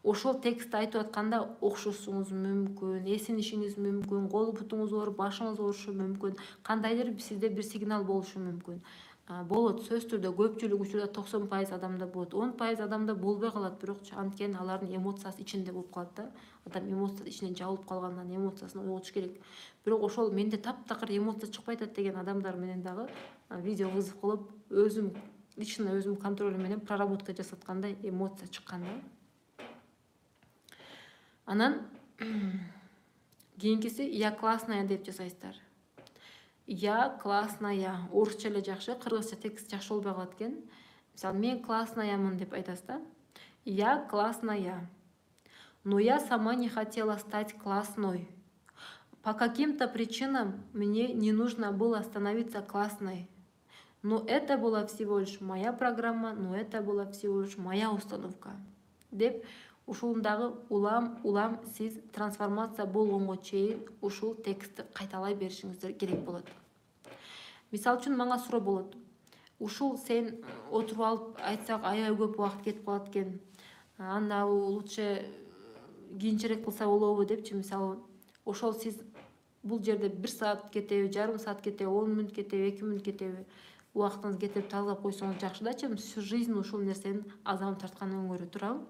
Ошол текстти айтып атканда окшошуңуз мүмкүн, эсинишиңиз мүмкүн, кол бутуңуз ооруп, башыңыз оорушу мүмкүн, кандайдыр сизде бир сигнал болушу мүмкүн. Болот, сөзсүз түрдө көпчүлүк учурда 90% адамда болот, 10% адамда болбой калат, бирок анткени алардын эмоциясы ичинде болуп калат да. Адам эмоциясы ичинен жабылып калгандан эмоциясын ойготуш керек. Бирок ошол менде таптакыр эмоция чыкпай атат деген адамдар менен дагы видео вызов кылып, өзүм лично өзүм контроль менен проработка жасаткандай эмоция чыккан да. Анан кийинкиси я классная деп жасайсыздар. Я классная. Орусча эле жакшы, кыргызча текст жакшы болбой калат экен. Мисалы, мен класснаямын деп айтасыз да. Я классная. Но я сама не хотела стать классной. По каким-то причинам мне не нужно было становиться классной. Но это была всего лишь моя программа, но это была всего лишь моя установка. Деп ушундагы улам сиз трансформация болгонго чейин ушул текстти кайталай беришиңиздер керек болот. Мисал үчүн мага суроо болот. Ушул сен отуруп алып айтсак аябай көп убакыт кетип калат экен. Анда лучше кийинчерээк кылса болобу депчи. Мисалы, ошол сиз бул жерде 1 саат кетеби, жарым саат кетеби, 10 мүнөт кетеби, 2 мүнөт кетеби, убактыңызды кетирип тазалап койсоңуз жакшы дачы. Всю жизнь ушул нерсенин азабын тарткандан көрө туурабы?